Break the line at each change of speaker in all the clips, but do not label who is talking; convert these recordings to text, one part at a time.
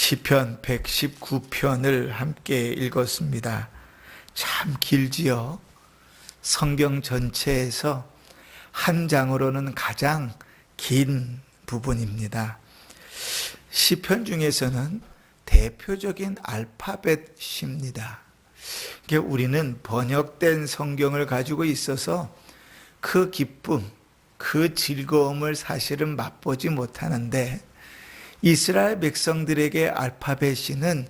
시편 119편을 함께 읽었습니다. 참 길지요. 성경 전체에서 한 장으로는 가장 긴 부분입니다. 시편 중에서는 대표적인 알파벳입니다. 우리는 번역된 성경을 가지고 있어서 그 기쁨, 그 즐거움을 사실은 맛보지 못하는데, 이스라엘 백성들에게 알파벳 시는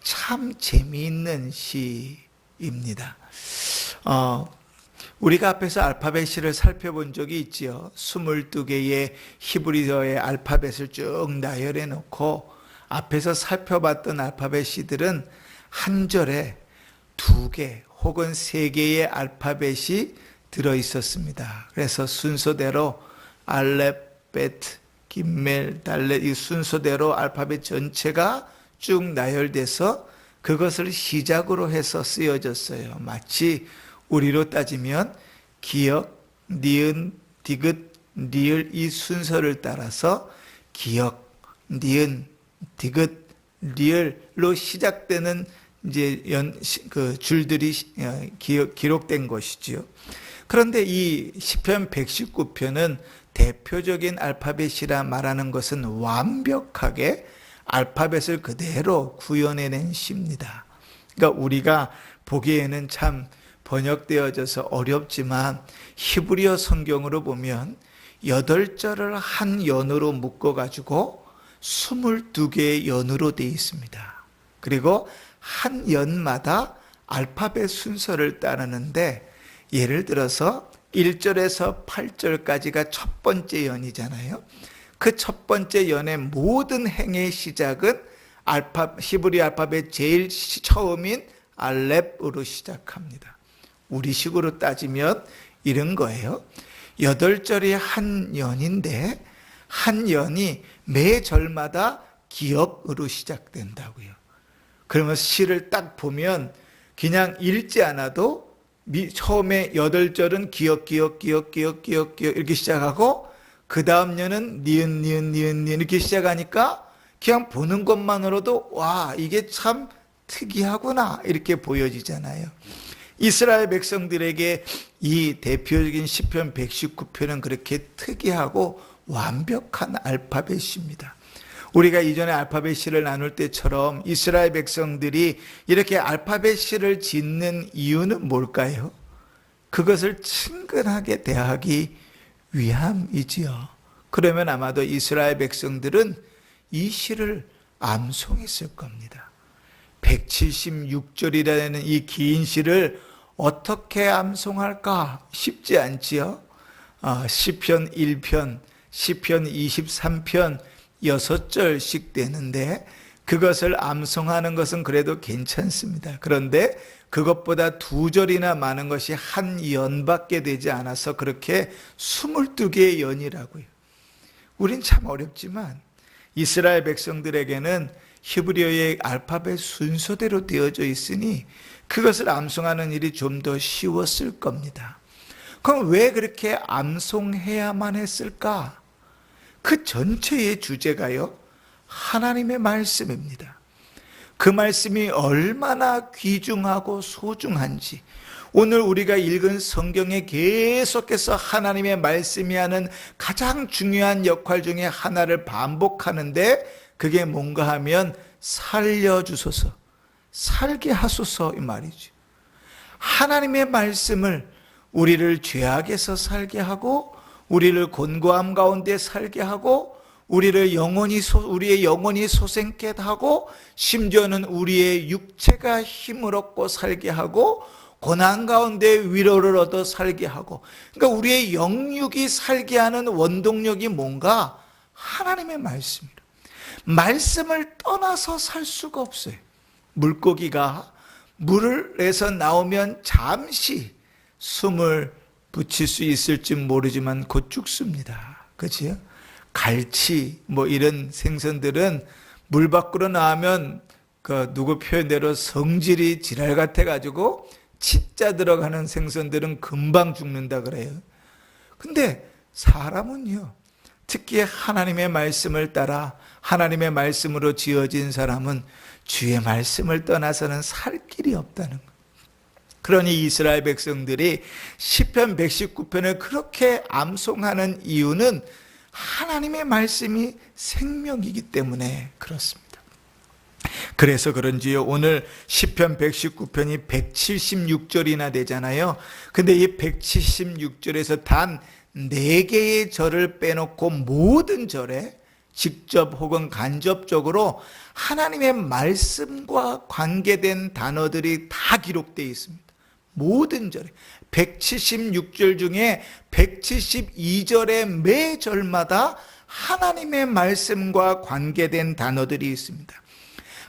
참 재미있는 시입니다. 우리가 앞에서 알파벳 시를 살펴본 적이 있지요. 22개의 히브리어의 알파벳을 쭉 나열해 놓고 앞에서 살펴봤던 알파벳 시들은 한 절에 2개 혹은 3개의 알파벳이 들어 있었습니다. 그래서 순서대로 알렙, 베트, 김멜, 달렛 이 순서대로 알파벳 전체가 쭉 나열돼서 그것을 시작으로 해서 쓰여졌어요. 마치 우리로 따지면 기역, 니은, 디귿, 리을 이 순서를 따라서 기역, 니은, 디귿, 리을로 시작되는 이제 그 줄들이 기록된 것이지요. 그런데 이 시편 119편은 대표적인 알파벳이라 말하는 것은 완벽하게 알파벳을 그대로 구현해낸 시입니다. 그러니까 우리가 보기에는 참 번역되어져서 어렵지만 히브리어 성경으로 보면 8절을 한 연으로 묶어가지고 22개의 연으로 되어 있습니다. 그리고 한 연마다 알파벳 순서를 따르는데, 예를 들어서 1절에서 8절까지가 첫 번째 연이잖아요. 그 첫 번째 연의 모든 행의 시작은 히브리 알파벳 제일 처음인 알렙으로 시작합니다. 우리식으로 따지면 이런 거예요. 8절이 한 연인데 한 연이 매 절마다 기역으로 시작된다고요. 그러면 시를 딱 보면 그냥 읽지 않아도 처음에 8절은 기역 이렇게 시작하고 그 다음 년은 니은 이렇게 시작하니까 그냥 보는 것만으로도 와, 이게 참 특이하구나 이렇게 보여지잖아요. 이스라엘 백성들에게 이 대표적인 시편 119편은 그렇게 특이하고 완벽한 알파벳입니다. 우리가 이전에 알파벳 시를 나눌 때처럼 이스라엘 백성들이 이렇게 알파벳 시를 짓는 이유는 뭘까요? 그것을 친근하게 대하기 위함이지요. 그러면 아마도 이스라엘 백성들은 이 시를 암송했을 겁니다. 176절이라는 이 긴 시를 어떻게 암송할까 쉽지 않지요. 시편 1편, 시편 23편 6절씩 되는데 그것을 암송하는 것은 그래도 괜찮습니다. 그런데 그것보다 2절이나 많은 것이 한 연밖에 되지 않아서 그렇게 22개의 연이라고요. 우린 참 어렵지만 이스라엘 백성들에게는 히브리어의 알파벳 순서대로 되어져 있으니 그것을 암송하는 일이 좀 더 쉬웠을 겁니다. 그럼 왜 그렇게 암송해야만 했을까? 그 전체의 주제가요, 하나님의 말씀입니다. 그 말씀이 얼마나 귀중하고 소중한지, 오늘 우리가 읽은 성경에 계속해서 하나님의 말씀이 하는 가장 중요한 역할 중에 하나를 반복하는데, 그게 뭔가 하면 살려주소서, 살게 하소서 이 말이죠. 하나님의 말씀을 우리를 죄악에서 살게 하고 우리를 곤고함 가운데 살게 하고 우리의 영혼이 소생케 하고 심지어는 우리의 육체가 힘을 얻고 살게 하고 고난 가운데 위로를 얻어 살게 하고, 그러니까 우리의 영육이 살게 하는 원동력이 뭔가 하나님의 말씀이라. 말씀을 떠나서 살 수가 없어요. 물고기가 물에서 나오면 잠시 숨을 붙일 수 있을지 모르지만 곧 죽습니다. 그렇지요? 갈치 이런 생선들은 물 밖으로 나오면 누구 표현대로 성질이 지랄 같아 가지고 치자 들어가는 생선들은 금방 죽는다 그래요. 근데 사람은요, 특히 하나님의 말씀을 따라 하나님의 말씀으로 지어진 사람은 주의 말씀을 떠나서는 살 길이 없다는 것. 그러니 이스라엘 백성들이 시편 119편을 그렇게 암송하는 이유는 하나님의 말씀이 생명이기 때문에 그렇습니다. 그래서 그런지요, 오늘 시편 119편이 176절이나 되잖아요. 근데 이 176절에서 단 4개의 절을 빼놓고 모든 절에 직접 혹은 간접적으로 하나님의 말씀과 관계된 단어들이 다 기록되어 있습니다. 모든 절에 176절 중에 172절의 매 절마다 하나님의 말씀과 관계된 단어들이 있습니다.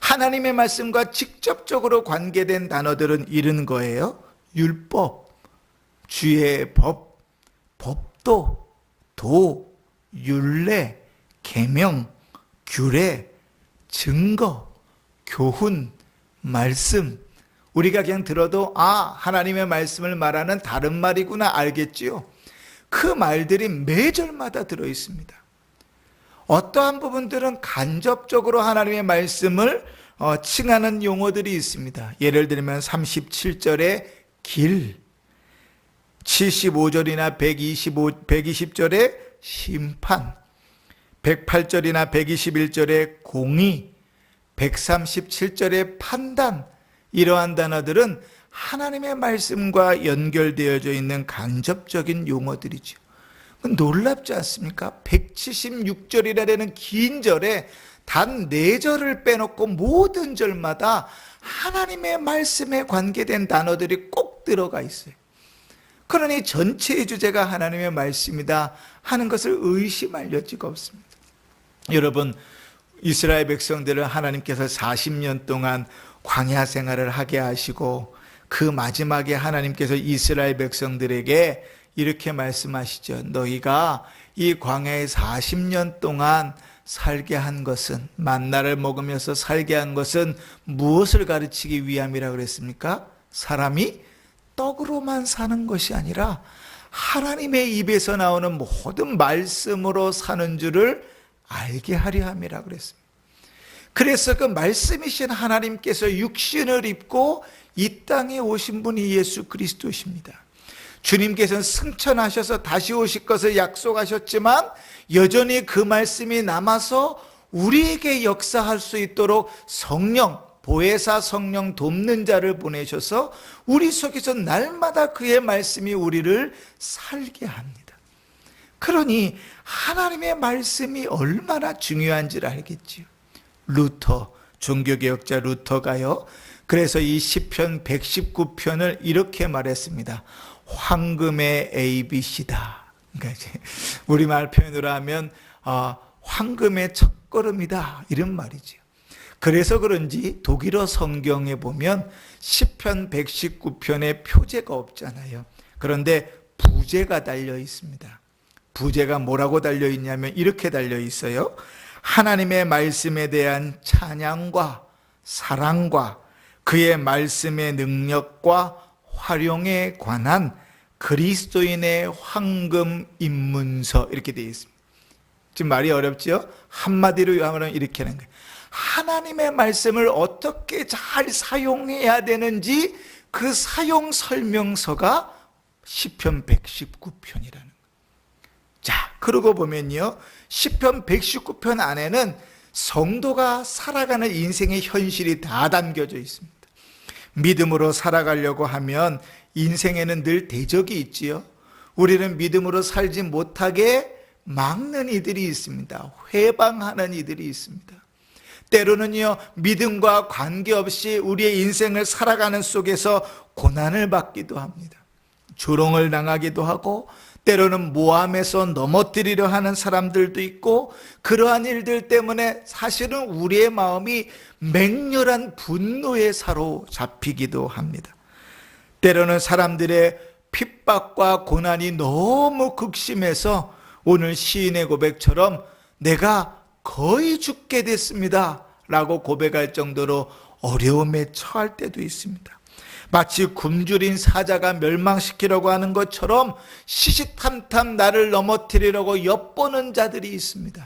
하나님의 말씀과 직접적으로 관계된 단어들은 이런 거예요. 율법, 주의 법, 법도, 도, 율례, 계명, 규례, 증거, 교훈, 말씀. 우리가 그냥 들어도 하나님의 말씀을 말하는 다른 말이구나 알겠지요. 그 말들이 매 절마다 들어있습니다. 어떠한 부분들은 간접적으로 하나님의 말씀을 칭하는 용어들이 있습니다. 예를 들면 37절에 길, 75절이나 120절에 심판, 108절이나 121절에 공의, 137절에 판단, 이러한 단어들은 하나님의 말씀과 연결되어져 있는 간접적인 용어들이죠. 놀랍지 않습니까? 176절이라는 긴 절에 단 4절을 빼놓고 모든 절마다 하나님의 말씀에 관계된 단어들이 꼭 들어가 있어요. 그러니 전체의 주제가 하나님의 말씀이다 하는 것을 의심할 여지가 없습니다. 여러분, 이스라엘 백성들을 하나님께서 40년 동안 광야 생활을 하게 하시고 그 마지막에 하나님께서 이스라엘 백성들에게 이렇게 말씀하시죠. 너희가 이 광야에 40년 동안 살게 한 것은, 만나를 먹으면서 살게 한 것은 무엇을 가르치기 위함이라 그랬습니까? 사람이 떡으로만 사는 것이 아니라 하나님의 입에서 나오는 모든 말씀으로 사는 줄을 알게 하려 함이라 그랬습니다. 그래서 그 말씀이신 하나님께서 육신을 입고 이 땅에 오신 분이 예수 그리스도십니다. 주님께서는 승천하셔서 다시 오실 것을 약속하셨지만 여전히 그 말씀이 남아서 우리에게 역사할 수 있도록 성령, 보혜사 성령 돕는 자를 보내셔서 우리 속에서 날마다 그의 말씀이 우리를 살게 합니다. 그러니 하나님의 말씀이 얼마나 중요한지를 알겠지요. 루터, 종교개혁자 루터가요, 그래서 이 시편 119편을 이렇게 말했습니다. 황금의 ABC다. 그러니까 우리말 표현으로 하면 황금의 첫걸음이다, 이런 말이죠. 그래서 그런지 독일어 성경에 보면 시편 119편에 표제가 없잖아요. 그런데 부제가 달려 있습니다. 부제가 뭐라고 달려 있냐면 이렇게 달려 있어요. 하나님의 말씀에 대한 찬양과 사랑과 그의 말씀의 능력과 활용에 관한 그리스도인의 황금 입문서, 이렇게 되어 있습니다. 지금 말이 어렵죠? 한마디로 말하면 이렇게 하는 거예요. 하나님의 말씀을 어떻게 잘 사용해야 되는지 그 사용 설명서가 시편 119편이라는 거예요. 자, 그러고 보면요, 시편 119편 안에는 성도가 살아가는 인생의 현실이 다 담겨져 있습니다. 믿음으로 살아가려고 하면 인생에는 늘 대적이 있지요. 우리는 믿음으로 살지 못하게 막는 이들이 있습니다. 회방하는 이들이 있습니다. 때로는요, 믿음과 관계없이 우리의 인생을 살아가는 속에서 고난을 받기도 합니다. 조롱을 당하기도 하고, 때로는 모함에서 넘어뜨리려 하는 사람들도 있고, 그러한 일들 때문에 사실은 우리의 마음이 맹렬한 분노에 사로잡히기도 합니다. 때로는 사람들의 핍박과 고난이 너무 극심해서 오늘 시인의 고백처럼 내가 거의 죽게 됐습니다 라고 고백할 정도로 어려움에 처할 때도 있습니다. 마치 굶주린 사자가 멸망시키려고 하는 것처럼 시시탐탐 나를 넘어뜨리려고 엿보는 자들이 있습니다.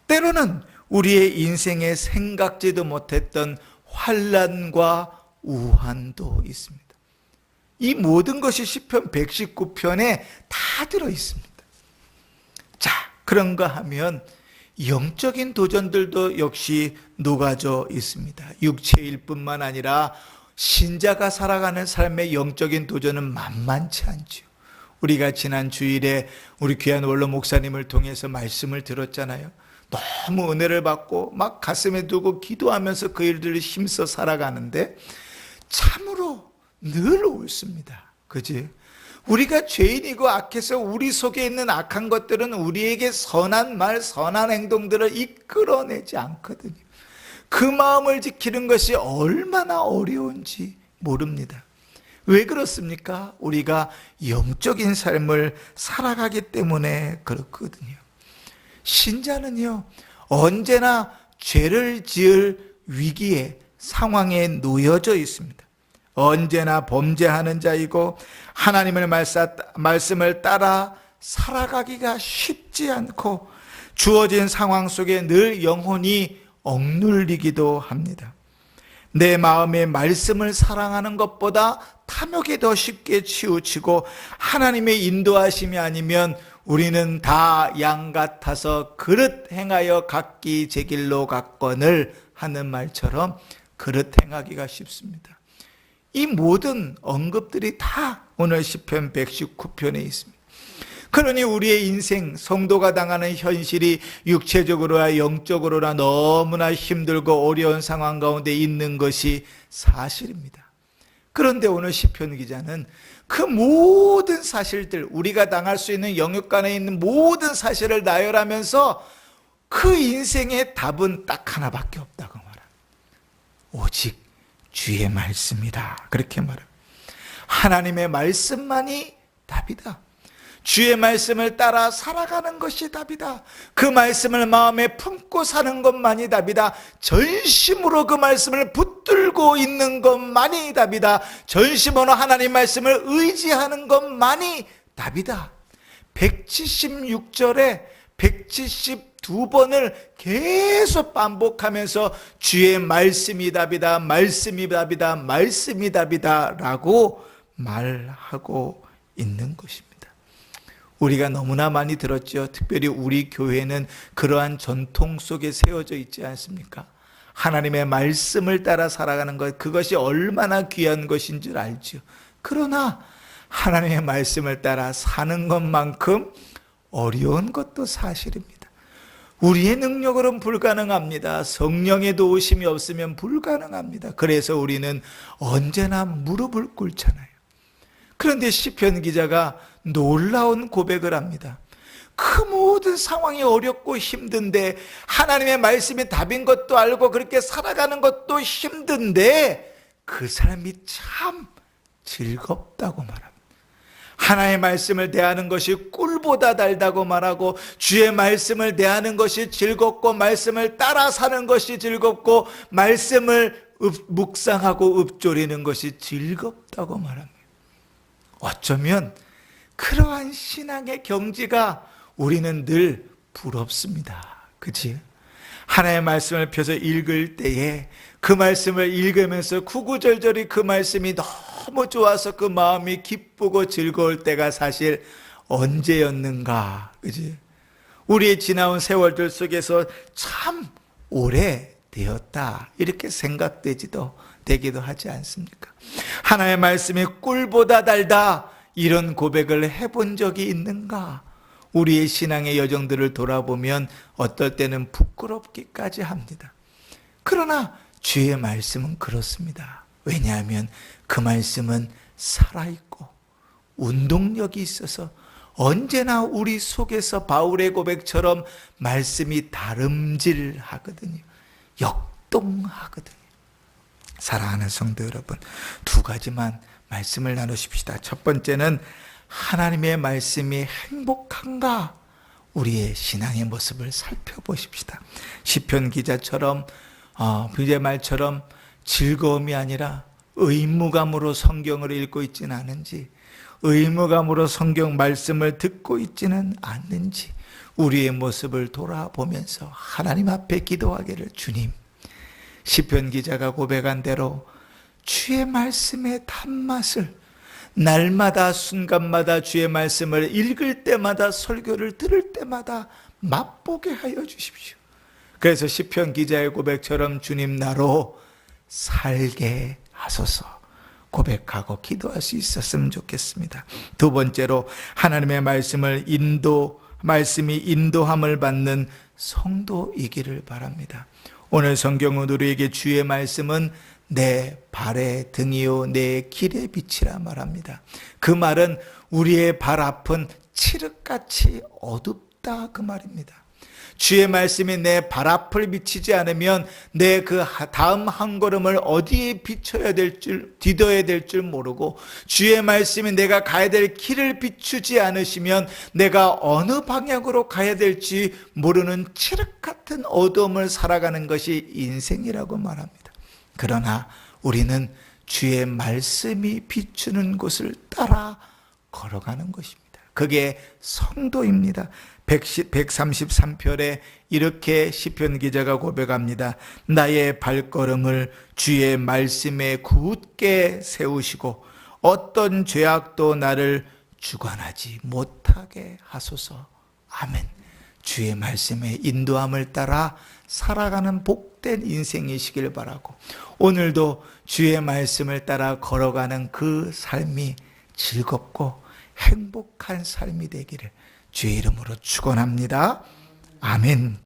때로는 우리의 인생에 생각지도 못했던 환난과 우환도 있습니다. 이 모든 것이 시편 119편에 다 들어 있습니다. 자, 그런가 하면 영적인 도전들도 역시 녹아져 있습니다. 육체일 뿐만 아니라 신자가 살아가는 삶의 영적인 도전은 만만치 않죠. 우리가 지난 주일에 우리 귀한 원로 목사님을 통해서 말씀을 들었잖아요. 너무 은혜를 받고 막 가슴에 두고 기도하면서 그 일들을 힘써 살아가는데 참으로 늘 옳습니다. 그지? 우리가 죄인이고 악해서 우리 속에 있는 악한 것들은 우리에게 선한 말, 선한 행동들을 이끌어내지 않거든요. 그 마음을 지키는 것이 얼마나 어려운지 모릅니다. 왜 그렇습니까? 우리가 영적인 삶을 살아가기 때문에 그렇거든요. 신자는요, 언제나 죄를 지을 위기에, 상황에 놓여져 있습니다. 언제나 범죄하는 자이고 하나님의 말씀을 따라 살아가기가 쉽지 않고 주어진 상황 속에 늘 영혼이 억눌리기도 합니다. 내 마음의 말씀을 사랑하는 것보다 탐욕에 더 쉽게 치우치고 하나님의 인도하심이 아니면 우리는 다 양 같아서 그릇 행하여 각기 제 길로 갔거늘 하는 말처럼 그릇 행하기가 쉽습니다. 이 모든 언급들이 다 오늘 시편 119편에 있습니다. 그러니 우리의 인생, 성도가 당하는 현실이 육체적으로나 영적으로나 너무나 힘들고 어려운 상황 가운데 있는 것이 사실입니다. 그런데 오늘 시편 기자는 그 모든 사실들, 우리가 당할 수 있는 영역간에 있는 모든 사실을 나열하면서 그 인생의 답은 딱 하나밖에 없다고 말합니다. 오직 주의 말씀이다. 그렇게 말합니다. 하나님의 말씀만이 답이다. 주의 말씀을 따라 살아가는 것이 답이다. 그 말씀을 마음에 품고 사는 것만이 답이다. 전심으로 그 말씀을 붙들고 있는 것만이 답이다. 전심으로 하나님 말씀을 의지하는 것만이 답이다. 176절에 172번을 계속 반복하면서 주의 말씀이 답이다, 말씀이 답이다, 말씀이 답이다 라고 말하고 있는 것입니다. 우리가 너무나 많이 들었죠. 특별히 우리 교회는 그러한 전통 속에 세워져 있지 않습니까? 하나님의 말씀을 따라 살아가는 것, 그것이 얼마나 귀한 것인 줄 알죠. 그러나 하나님의 말씀을 따라 사는 것만큼 어려운 것도 사실입니다. 우리의 능력으로는 불가능합니다. 성령의 도우심이 없으면 불가능합니다. 그래서 우리는 언제나 무릎을 꿇잖아요. 그런데 시편 기자가 놀라운 고백을 합니다. 그 모든 상황이 어렵고 힘든데 하나님의 말씀이 답인 것도 알고 그렇게 살아가는 것도 힘든데 그 사람이 참 즐겁다고 말합니다. 하나님의 말씀을 대하는 것이 꿀보다 달다고 말하고 주의 말씀을 대하는 것이 즐겁고 말씀을 따라 사는 것이 즐겁고 말씀을 묵상하고 읊조리는 것이 즐겁다고 말합니다. 어쩌면 그러한 신앙의 경지가 우리는 늘 부럽습니다. 그치? 하나님의 말씀을 펴서 읽을 때에 그 말씀을 읽으면서 구구절절히 그 말씀이 너무 좋아서 그 마음이 기쁘고 즐거울 때가 사실 언제였는가. 그치? 우리의 지나온 세월들 속에서 참 오래되었다. 이렇게 생각되기도 하지 않습니까? 하나님의 말씀이 꿀보다 달다. 이런 고백을 해본 적이 있는가? 우리의 신앙의 여정들을 돌아보면 어떨 때는 부끄럽기까지 합니다. 그러나 주의 말씀은 그렇습니다. 왜냐하면 그 말씀은 살아있고 운동력이 있어서 언제나 우리 속에서 바울의 고백처럼 말씀이 다름질하거든요. 역동하거든요. 사랑하는 성도 여러분, 두 가지만 말씀을 나누십시다. 첫 번째는 하나님의 말씀이 행복한가? 우리의 신앙의 모습을 살펴보십시다. 시편 기자처럼, 비제 말처럼 즐거움이 아니라 의무감으로 성경을 읽고 있지는 않은지, 의무감으로 성경 말씀을 듣고 있지는 않는지 우리의 모습을 돌아보면서 하나님 앞에 기도하기를, 주님, 시편 기자가 고백한 대로 주의 말씀의 단맛을 날마다 순간마다 주의 말씀을 읽을 때마다, 설교를 들을 때마다 맛보게 하여 주십시오. 그래서 시편 기자의 고백처럼 주님 나로 살게 하소서 고백하고 기도할 수 있었으면 좋겠습니다. 두 번째로, 하나님의 말씀이 인도함을 받는 성도이기를 바랍니다. 오늘 성경은 우리에게 주의 말씀은 내 발의 등이요 내 길의 빛이라 말합니다. 그 말은 우리의 발 앞은 칠흑같이 어둡다 그 말입니다. 주의 말씀이 내 발 앞을 비치지 않으면 내 그 다음 한 걸음을 어디에 비춰야 될 줄, 디뎌야 될 줄 모르고, 주의 말씀이 내가 가야 될 길을 비추지 않으시면 내가 어느 방향으로 가야 될지 모르는 칠흑 같은 어두움을 살아가는 것이 인생이라고 말합니다. 그러나 우리는 주의 말씀이 비추는 곳을 따라 걸어가는 것입니다. 그게 성도입니다. 133편에 이렇게 시편 기자가 고백합니다. 나의 발걸음을 주의 말씀에 굳게 세우시고 어떤 죄악도 나를 주관하지 못하게 하소서. 아멘. 주의 말씀의 인도함을 따라 살아가는 복된 인생이시길 바라고, 오늘도 주의 말씀을 따라 걸어가는 그 삶이 즐겁고 행복한 삶이 되기를 주의 이름으로 축원합니다. 아멘.